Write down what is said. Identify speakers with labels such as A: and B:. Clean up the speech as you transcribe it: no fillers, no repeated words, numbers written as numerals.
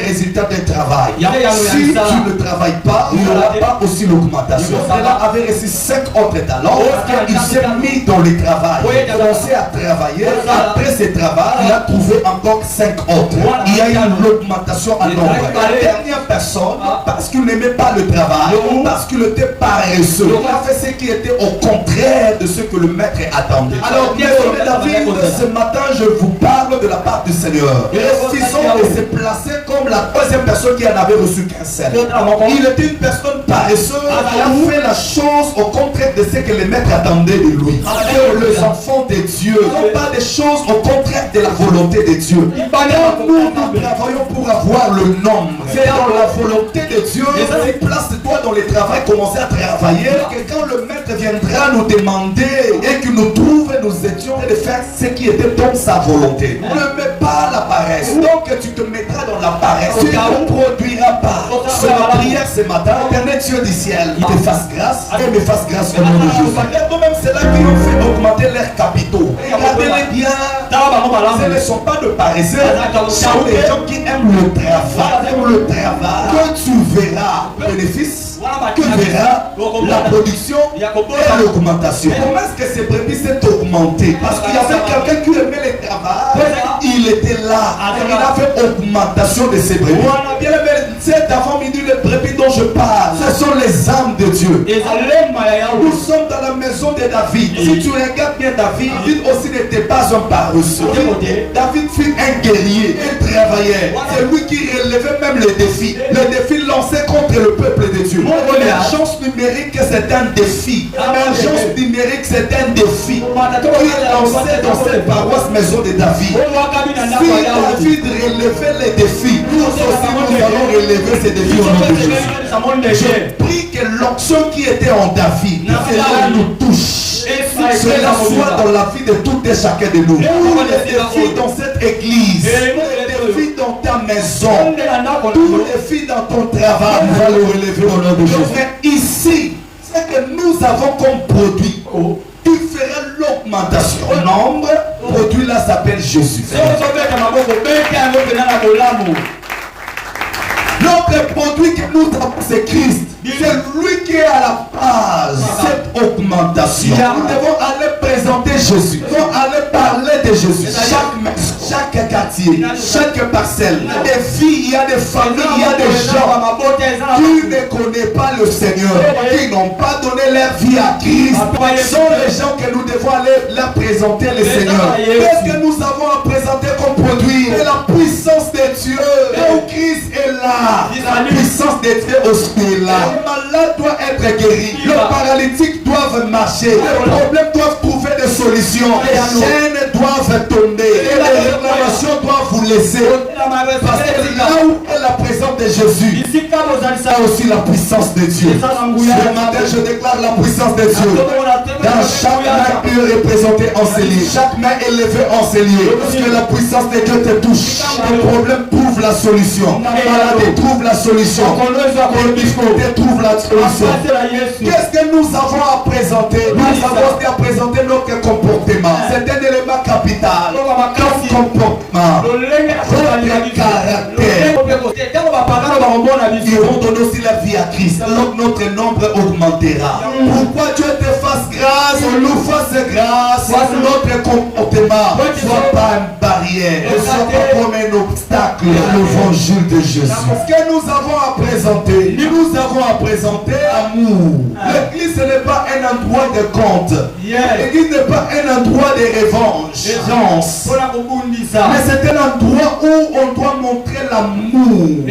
A: résultats d'un travail. Si tu ne travailles pas, il n'y aura pas aussi l'augmentation. Cela avait reçu 5 autres talents. Il s'est mis dans le travail. Il a commencé à travailler. Après ce travail, il a trouvé encore 5 autres. Il y a eu l'augmentation en nombre. La dernière personne, parce qu'il n'aimait pas le travail, parce qu'il était paresseux, il a fait ce qui était au contraire de ce que le maître attendait. Alors, bien sûr, David, ce matin, je vous parle de la part du Seigneur. Refusons de se placer comme la troisième personne qui en avait reçu qu'un seul. Il était une personne paresseuse. Il a fait la chose au contraire de ce que le maître attendait de lui. Que les enfants de Dieu n'ont pas des choses au contraire de la volonté de Dieu. Quand nous travaillons pour avoir le nombre, c'est dans la volonté de Dieu. Place-toi dans le travail, commencer à travailler. Que quand le maître viendra nous demander et qu'il nous trouve, nous étions de faire ce qui était dans sa volonté. Ne mets pas la paresse. Donc tu te mettras dans la paresse. Tu ne produiras pas. C'est ma prière ce matin. Éternel Dieu du ciel, il te fasse grâce et me fasse grâce au nom de Jésus. Même ceux-là qui ont fait augmenter leurs capitaux. Regardez-les bien. Ce ne sont pas de paresseux. Ce sont des gens qui aiment le travail. Que tu verras le bénéfice, que verra la production et l'augmentation. Comment est-ce que ces brebis s'est augmenté? Parce qu'il y avait quelqu'un qui aimait le travail. Il était là. Il a fait augmentation de ces brebis. Bien aimé, c'est avant midi les brebis dont je parle. Ce sont les âmes de Dieu. Nous sommes dans la maison de David. Si tu regardes bien David, David aussi n'était pas un paresseux. David fut un guerrier, un travailleur. C'est lui qui relevait même les défis. Le défi lancé contre le peuple de Dieu. L'émergence numérique, c'est un défi. L'émergence numérique, c'est un défi. Il est lancé dans cette paroisse maison de David. Si David relevait les défis, nous aussi nous allons relever ces défis au nom de Jésus. Je prie que l'onction qui était en David, cela nous touche. Cela soit dans la vie de tout et chacun de nous. Tous les défis dans cette église, tous les défis dans ta maison, tous les défis dans ton travail, nous allons relever au nom de Jésus. Mais ici, ce que nous avons comme produit, tu feras l'augmentation. Le nombre, produit là s'appelle Jésus. Notre produit que nous avons, c'est Christ. C'est lui qui est à la base cette augmentation. Nous devons aller présenter Jésus. Nous devons aller parler de Jésus. Chaque quartier, chaque parcelle, il y a des filles, il y a des familles, il y a des gens qui ne connaissent pas le Seigneur, qui n'ont pas donné leur vie à Christ. Ce sont les gens que nous devons aller leur présenter le Seigneur. Qu'est-ce que nous avons à présenter comme produit? C'est la puissance de Dieu. Là où Christ est là, la puissance de Dieu aussi est là. Le malade doit être guéri. Le paralytique doit marcher. Les problèmes doivent trouver des solutions. Les chaînes doivent tomber. Et les réclamations doivent vous laisser. Parce que là où est la présence de Jésus, ça aussi la puissance de Dieu. Ce matin, je déclare la puissance de Dieu. Dans chaque main qui est représentée en ces lieux, chaque main élevée en ces lieux, parce que la puissance de Dieu te touche. Le problème trouve la solution. Maladie trouve la solution. Difficulté trouve la solution. Qu'est-ce que nous avons à présenter? Nous avons à présenter notre comportement. C'est un élément capital. Notre comportement, notre caractère. Ils vont donner aussi la vie à Christ. Alors notre nombre augmentera. Pourquoi Dieu te fasse grâce, on nous fasse grâce, notre comportement ne soit pas une barrière, ne soit pas comme un obstacle à l'évangile de Jésus. Ce que nous avons à présenter, nous avons à présenter amour. L'église ce n'est pas un endroit de compte. L'église n'est pas un endroit de revanche. Mais c'est un endroit où on doit montrer l'amour.